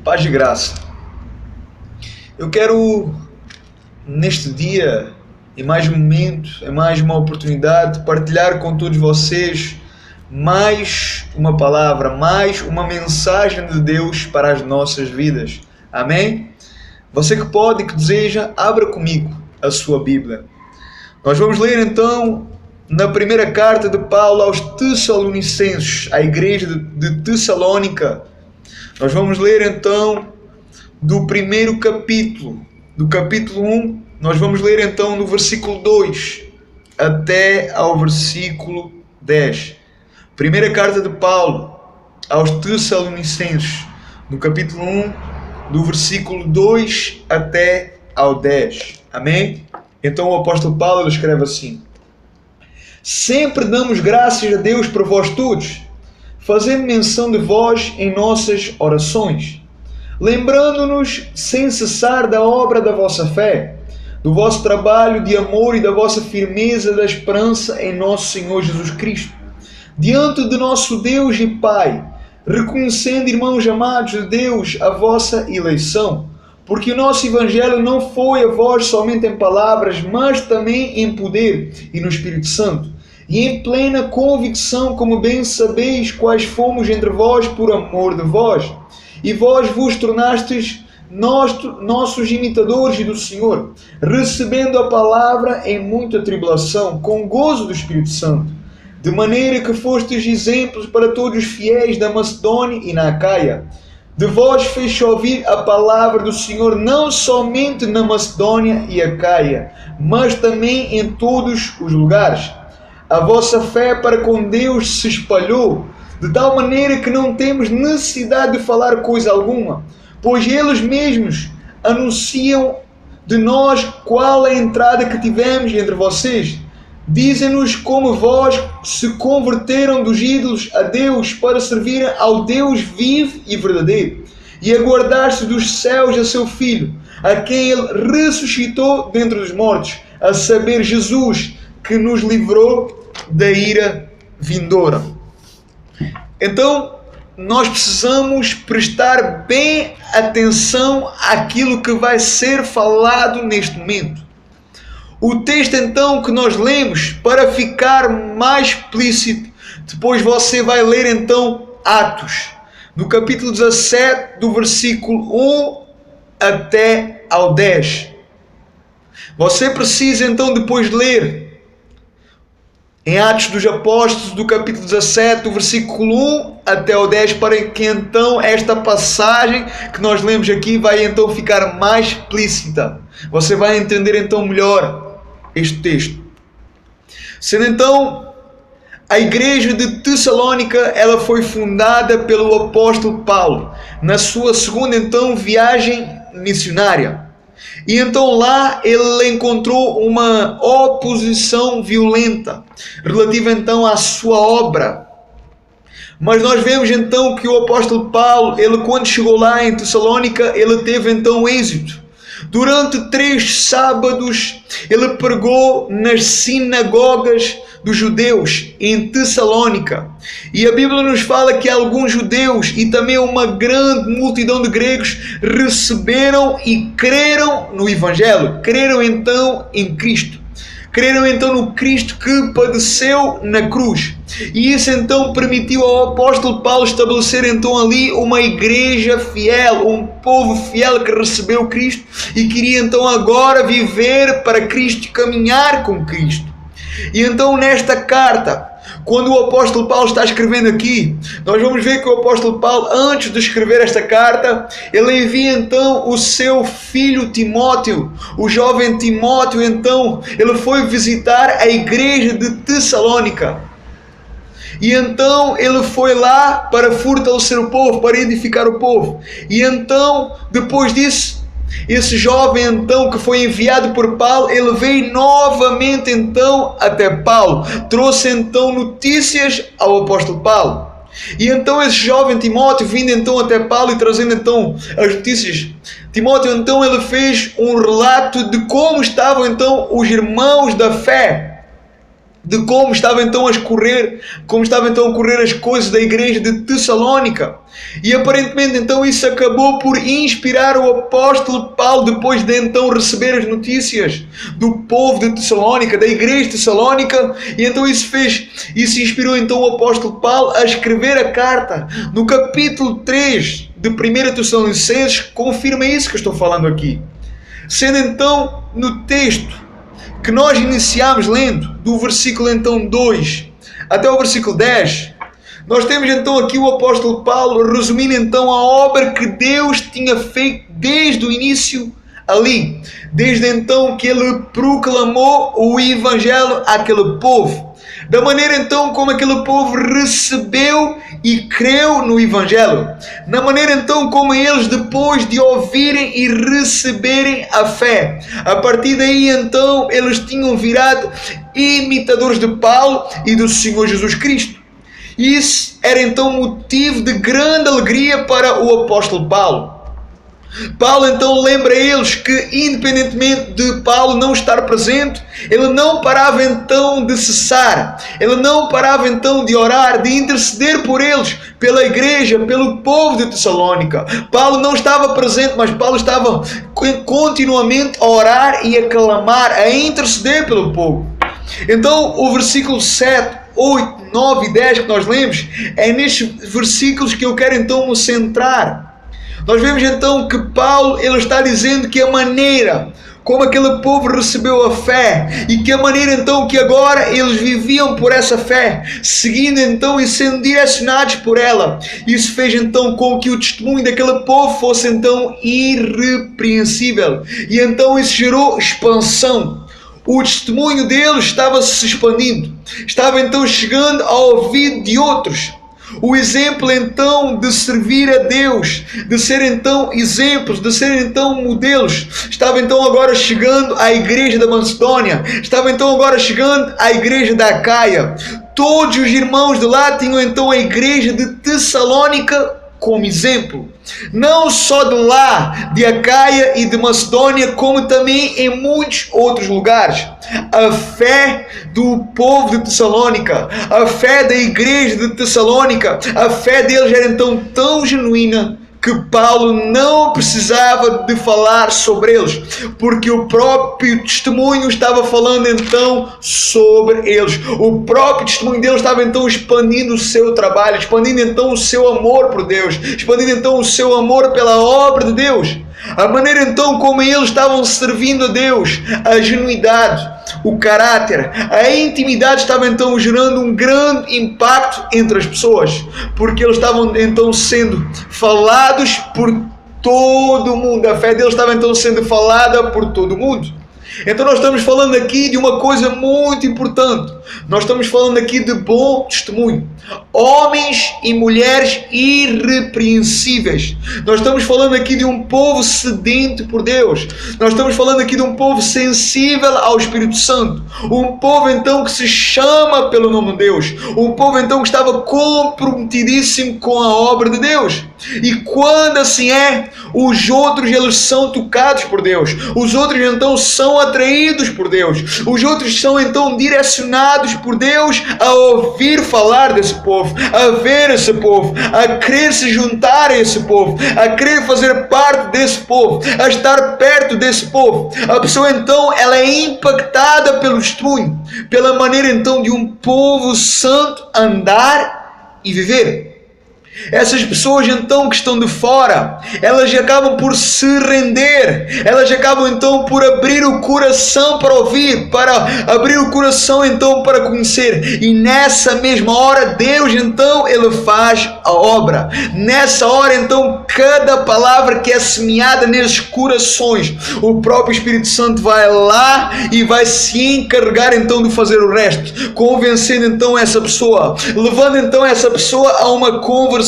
Paz e graça. Eu quero, neste dia, em mais um momento, em mais uma oportunidade, partilhar com todos vocês mais uma palavra, mais uma mensagem de Deus para as nossas vidas. Amém? Você que pode e que deseja, abra comigo a sua Bíblia. Nós vamos ler então na primeira carta de Paulo aos Tessalonicenses, à igreja de Tessalônica. Nós vamos ler então do primeiro capítulo, do capítulo 1, nós vamos ler então do versículo 2 até ao versículo 10. Primeira carta de Paulo aos Tessalonicenses, no capítulo 1, do versículo 2 até ao 10. Amém? Então o apóstolo Paulo ele escreve assim: Sempre damos graças a Deus por vós todos, fazendo menção de vós em nossas orações, lembrando-nos sem cessar da obra da vossa fé, do vosso trabalho de amor e da vossa firmeza da esperança em nosso Senhor Jesus Cristo, diante de nosso Deus e Pai, reconhecendo, irmãos amados de Deus, a vossa eleição, porque o nosso Evangelho não foi a vós somente em palavras, mas também em poder e no Espírito Santo, e em plena convicção, como bem sabeis, quais fomos entre vós por amor de vós. E vós vos tornastes nossos imitadores do Senhor, recebendo a palavra em muita tribulação, com gozo do Espírito Santo, de maneira que fostes exemplos para todos os fiéis da Macedônia e na Acaia. De vós fez ouvir a palavra do Senhor não somente na Macedônia e Acaia, mas também em todos os lugares. A vossa fé para com Deus se espalhou, de tal maneira que não temos necessidade de falar coisa alguma, pois eles mesmos anunciam de nós qual a entrada que tivemos entre vocês. Dizem-nos como vós se converteram dos ídolos a Deus para servir ao Deus vivo e verdadeiro, e aguardaste dos céus a seu Filho, a quem ele ressuscitou dentre os mortos, a saber, Jesus, que nos livrou da ira vindoura. Então, nós precisamos prestar bem atenção àquilo que vai ser falado neste momento. O texto então que nós lemos, para ficar mais explícito, depois você vai ler então Atos, no capítulo 17, do versículo 1 até ao 10. Você precisa então depois ler em Atos dos Apóstolos, do capítulo 17, do versículo 1 até ao 10, para que então esta passagem que nós lemos aqui vai então ficar mais explícita. Você vai entender então melhor este texto. Sendo então a igreja de Tessalônica, ela foi fundada pelo apóstolo Paulo na sua segunda então viagem missionária. E então lá ele encontrou uma oposição violenta relativa então à sua obra. Mas nós vemos então que o apóstolo Paulo, ele quando chegou lá em Tessalônica, ele teve então êxito. Durante 3 sábados ele pregou nas sinagogas dos judeus em Tessalônica. E a Bíblia nos fala que alguns judeus e também uma grande multidão de gregos receberam e creram no Evangelho. Creram então em Cristo. Creram então no Cristo que padeceu na cruz. E isso então permitiu ao apóstolo Paulo estabelecer então ali uma igreja fiel, um povo fiel que recebeu Cristo e queria então agora viver para Cristo, caminhar com Cristo. E então nesta carta, quando o apóstolo Paulo está escrevendo aqui, nós vamos ver que o apóstolo Paulo, antes de escrever esta carta, ele envia então o seu filho Timóteo, o jovem Timóteo. Então ele foi visitar a igreja de Tessalônica. E então ele foi lá para fortalecer o povo, para edificar o povo. E então, depois disso, esse jovem então que foi enviado por Paulo, ele veio novamente então até Paulo, trouxe então notícias ao apóstolo Paulo. E então esse jovem Timóteo, vindo então até Paulo e trazendo então as notícias, Timóteo então ele fez um relato de como estavam então os irmãos da fé de como estavam então a correr as coisas da igreja de Tessalónica. E aparentemente então isso acabou por inspirar o apóstolo Paulo, depois de então receber as notícias do povo de Tessalónica, da igreja de Tessalónica, e então isso inspirou então o apóstolo Paulo a escrever a carta. No capítulo 3 de 1 Tessalonicenses, confirma isso que eu estou falando aqui. Sendo então no texto que nós iniciamos lendo, do versículo então 2 até o versículo 10, nós temos então aqui o apóstolo Paulo resumindo então a obra que Deus tinha feito desde o início ali, desde então que ele proclamou o evangelho àquele povo, da maneira então como aquele povo recebeu e creu no evangelho, na maneira então como eles, depois de ouvirem e receberem a fé, a partir daí então eles tinham virado imitadores de Paulo e do Senhor Jesus Cristo. Isso era então motivo de grande alegria para o apóstolo Paulo. Paulo então lembra a eles que, independentemente de Paulo não estar presente, ele não parava então de cessar, ele não parava então de orar, de interceder por eles, pela igreja, pelo povo de Tessalónica. Paulo não estava presente, mas Paulo estava continuamente a orar e a clamar, a interceder pelo povo. Então o versículo 7, 8, 9 e 10 que nós lemos, é nestes versículos que eu quero então me centrar. Nós vemos então que Paulo ele está dizendo que a maneira como aquele povo recebeu a fé e que a maneira então que agora eles viviam por essa fé, seguindo então e sendo direcionados por ela, isso fez então com que o testemunho daquele povo fosse então irrepreensível, e então isso gerou expansão. O testemunho deles estava se expandindo, estava então chegando ao ouvido de outros. O exemplo então de servir a Deus, de ser então exemplos, de ser então modelos, estava então agora chegando à igreja da Macedônia, estava então agora chegando à igreja da Acaia. Todos os irmãos de lá tinham então a igreja de Tessalónica como exemplo, não só de lá, de Acaia e de Macedônia, como também em muitos outros lugares. A fé do povo de Tessalónica, a fé da igreja de Tessalónica, a fé deles era então tão genuína que Paulo não precisava de falar sobre eles, porque o próprio testemunho estava falando então sobre eles. O próprio testemunho deles estava então expandindo o seu trabalho, expandindo então o seu amor por Deus, expandindo então o seu amor pela obra de Deus. A maneira então como eles estavam servindo a Deus, a genuidade, o caráter, a intimidade estava então gerando um grande impacto entre as pessoas, porque eles estavam então sendo falados por todo o mundo. A fé deles estava então sendo falada por todo o mundo. Então nós estamos falando aqui de uma coisa muito importante. Nós estamos falando aqui de bom testemunho. Homens e mulheres irrepreensíveis. Nós estamos falando aqui de um povo sedento por Deus. Nós estamos falando aqui de um povo sensível ao Espírito Santo. Um povo então que se chama pelo nome de Deus. Um povo então que estava comprometidíssimo com a obra de Deus. E quando assim é, os outros eles são tocados por Deus. Os outros então são atraídos por Deus. Os outros são então direcionados por Deus a ouvir falar desse povo, a ver esse povo, a querer se juntar a esse povo, a querer fazer parte desse povo, a estar perto desse povo. A pessoa então ela é impactada pelo testemunho, pela maneira então de um povo santo andar e viver. Essas pessoas então que estão de fora, elas acabam por se render, elas acabam então por abrir o coração para ouvir, para abrir o coração então para conhecer, e nessa mesma hora Deus então ele faz a obra. Nessa hora então cada palavra que é semeada nesses corações, o próprio Espírito Santo vai lá e vai se encarregar então de fazer o resto, convencendo então essa pessoa, levando então essa pessoa a uma conversão,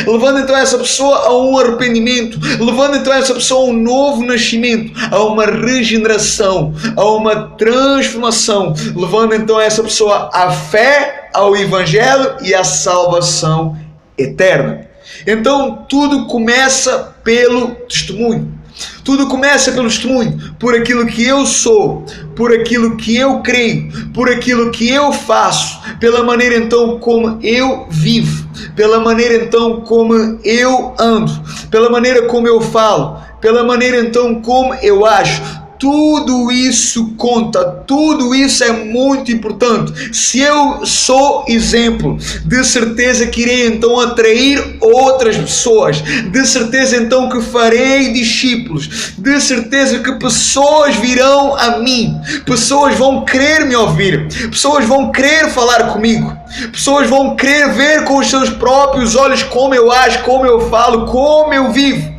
levando então essa pessoa a um arrependimento, levando então essa pessoa a um novo nascimento, a uma regeneração, a uma transformação, levando então essa pessoa à fé, ao Evangelho e à salvação eterna. Então tudo começa pelo testemunho. Tudo começa pelo testemunho, por aquilo que eu sou, por aquilo que eu creio, por aquilo que eu faço, pela maneira então como eu vivo, pela maneira então como eu ando, pela maneira como eu falo, pela maneira então como eu ajo. Tudo isso conta, tudo isso é muito importante. Se eu sou exemplo, de certeza que irei então atrair outras pessoas, de certeza então que farei discípulos, de certeza que pessoas virão a mim, pessoas vão querer me ouvir, pessoas vão querer falar comigo, pessoas vão querer ver com os seus próprios olhos como eu ajo, como eu falo, como eu vivo.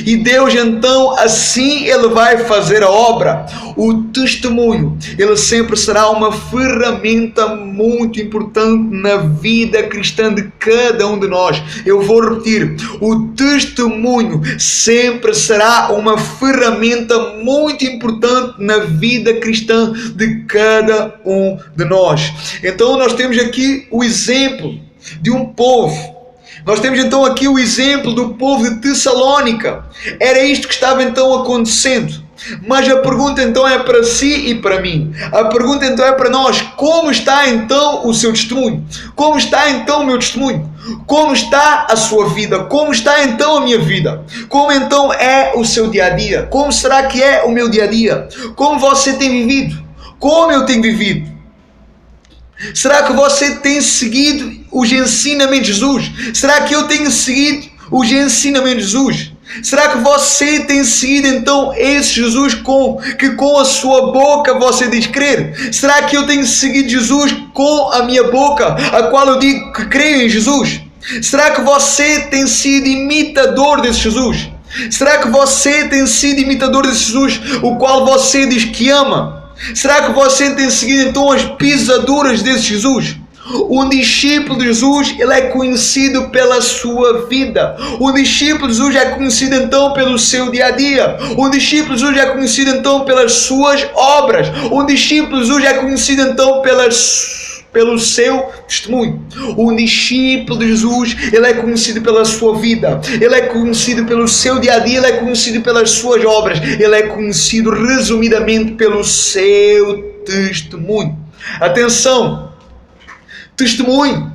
E Deus então, assim Ele vai fazer a obra. O testemunho, ele sempre será uma ferramenta muito importante na vida cristã de cada um de nós. Eu vou repetir, o testemunho sempre será uma ferramenta muito importante na vida cristã de cada um de nós. Então nós temos aqui o exemplo de um povo. Nós temos então aqui o exemplo do povo de Tessalónica. Era isto que estava então acontecendo. Mas a pergunta então é para si e para mim. A pergunta então é para nós. Como está então o seu testemunho? Como está então o meu testemunho? Como está a sua vida? Como está então a minha vida? Como então é o seu dia a dia? Como será que é o meu dia a dia? Como você tem vivido? Como eu tenho vivido? Será que você tem seguido os ensinamentos de Jesus? Será que eu tenho seguido os ensinamentos de Jesus? Será que você tem seguido então esse Jesus que com a sua boca você diz crer? Será que eu tenho seguido Jesus com a minha boca, a qual eu digo que creio em Jesus? Será que você tem sido imitador desse Jesus? Será que você tem sido imitador desse Jesus, o qual você diz que ama? Será que você tem seguido então as pisaduras desse Jesus? Um discípulo de Jesus, ele é conhecido pela sua vida. Um discípulo de Jesus é conhecido então pelo seu dia a dia. Um discípulo de Jesus é conhecido então pelas suas obras. Um discípulo de Jesus é conhecido então pelo seu testemunho. Um discípulo de Jesus, ele é conhecido pela sua vida, ele é conhecido pelo seu dia a dia, ele é conhecido pelas suas obras, ele é conhecido resumidamente pelo seu testemunho. Atenção, testemunho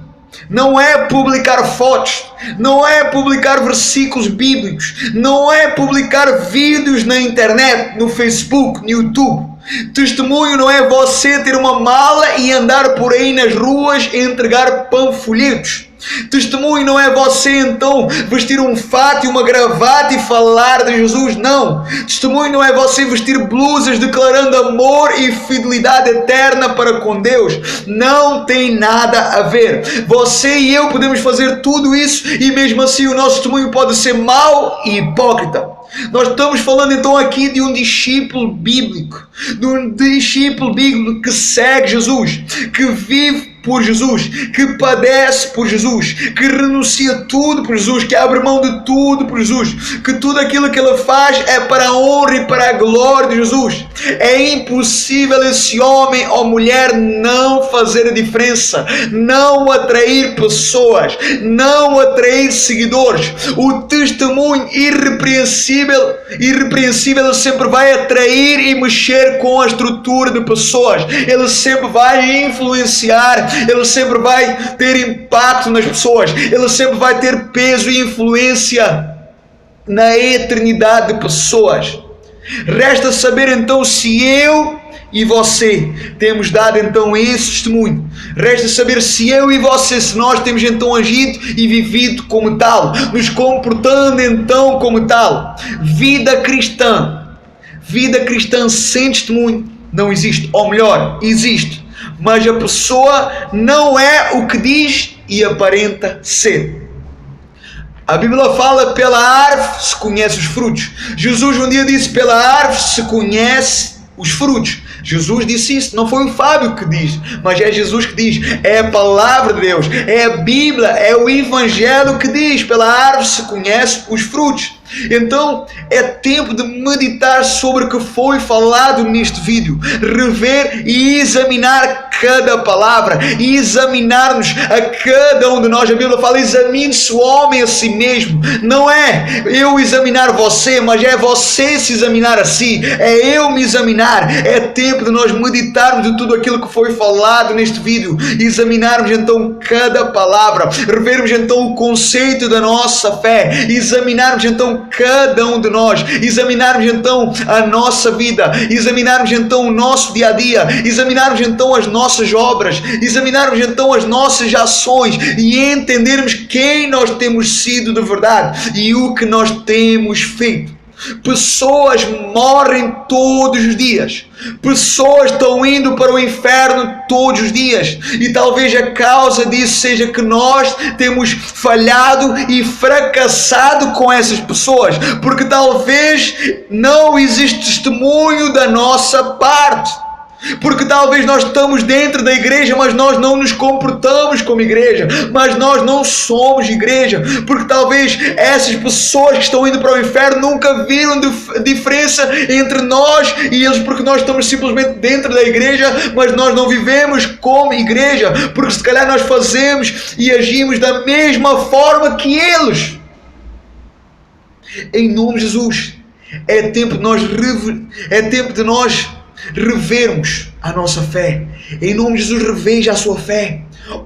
não é publicar fotos, não é publicar versículos bíblicos, não é publicar vídeos na internet, no Facebook, no YouTube. Testemunho não é você ter uma mala e andar por aí nas ruas e entregar panfletos. Testemunho não é você então vestir um fato e uma gravata e falar de Jesus, não. Testemunho não é você vestir blusas declarando amor e fidelidade eterna para com Deus. Não tem nada a ver. Você e eu podemos fazer tudo isso e mesmo assim o nosso testemunho pode ser mau e hipócrita. Nós estamos falando então aqui de um discípulo bíblico, que segue Jesus, que vive por Jesus, que padece por Jesus, que renuncia tudo por Jesus, que abre mão de tudo por Jesus, que tudo aquilo que ele faz é para a honra e para a glória de Jesus. É impossível esse homem ou mulher não fazer a diferença, não atrair pessoas, não atrair seguidores. O testemunho irrepreensível sempre vai atrair e mexer com a estrutura de pessoas. Ele sempre vai influenciar, ele sempre vai ter impacto nas pessoas, ele sempre vai ter peso e influência na eternidade de pessoas. Resta saber então se eu e você temos dado então esse testemunho. Resta saber se eu e você, se nós temos então agido e vivido como tal, nos comportando então como tal. Vida cristã sem testemunho não existe, ou melhor, existe, mas a pessoa não é o que diz e aparenta ser. A Bíblia fala, pela árvore se conhece os frutos. Jesus um dia disse, pela árvore se conhece os frutos. Jesus disse isso, não foi o Fábio que diz, mas é Jesus que diz, é a palavra de Deus, é a Bíblia, é o Evangelho que diz, pela árvore se conhece os frutos. Então é tempo de meditar sobre o que foi falado neste vídeo, rever e examinar cada palavra, e examinar-nos a cada um de nós. A Bíblia fala: examine-se o homem a si mesmo. Não é eu examinar você, mas é você se examinar a si, é eu me examinar. É tempo de nós meditarmos de tudo aquilo que foi falado neste vídeo, examinarmos então cada palavra, revermos então o conceito da nossa fé, examinarmos então cada um de nós, examinarmos então a nossa vida, examinarmos então o nosso dia a dia, examinarmos então as nossas obras, examinarmos então as nossas ações e entendermos quem nós temos sido de verdade e o que nós temos feito. Pessoas morrem todos os dias. Pessoas estão indo para o inferno todos os dias. E talvez a causa disso seja que nós temos falhado e fracassado com essas pessoas. Porque talvez não existe testemunho da nossa parte. Porque talvez nós estamos dentro da igreja, mas nós não nos comportamos como igreja, mas nós não somos igreja. Porque talvez essas pessoas que estão indo para o inferno nunca viram diferença entre nós e eles, porque nós estamos simplesmente dentro da igreja, mas nós não vivemos como igreja, porque se calhar nós fazemos e agimos da mesma forma que eles. Em nome de Jesus, é tempo de nós revermos a nossa fé. Em nome de Jesus, reveja a sua fé.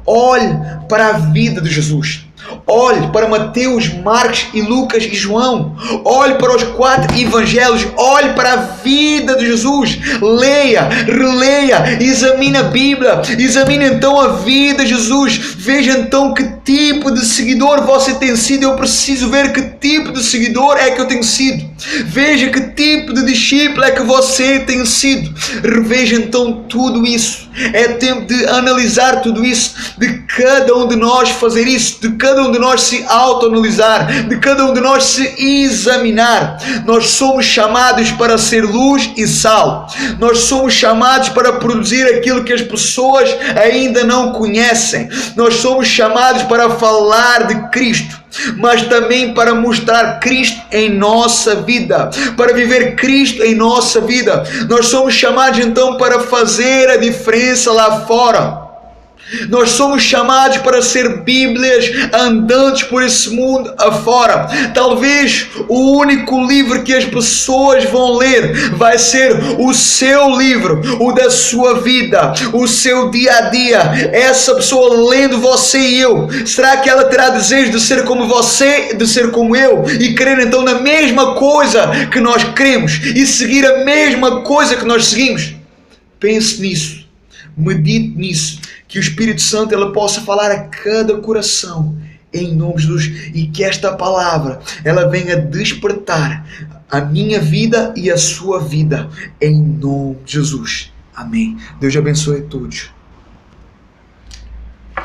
Olhe para a vida de Jesus. Olhe para Mateus, Marcos e Lucas e João. Olhe para os 4 evangelhos. Olhe para a vida de Jesus. Leia, releia, examine a Bíblia. Examine então a vida de Jesus. Veja então que tipo de seguidor você tem sido. Eu preciso ver que tipo de seguidor é que eu tenho sido. Veja que tipo de discípulo é que você tem sido. Reveja então tudo isso. É tempo de analisar tudo isso, de cada um de nós fazer isso, de cada um de nós se autoanalisar, de cada um de nós se examinar. Nós somos chamados para ser luz e sal. Nós somos chamados para produzir aquilo que as pessoas ainda não conhecem. Nós somos chamados para falar de Cristo, mas também para mostrar Cristo em nossa vida, para viver Cristo em nossa vida. Nós somos chamados então para fazer a diferença lá fora. Nós somos chamados para ser Bíblias andantes por esse mundo afora. Talvez o único livro que as pessoas vão ler vai ser o seu livro, o da sua vida, o seu dia a dia. Essa pessoa lendo você e eu, será que ela terá desejo de ser como você, de ser como eu, e crer então na mesma coisa que nós queremos e seguir a mesma coisa que nós seguimos? Pense nisso, medite nisso, que o Espírito Santo ela possa falar a cada coração em nome de Jesus, e que esta palavra ela venha despertar a minha vida e a sua vida em nome de Jesus. Amém. Deus abençoe a todos.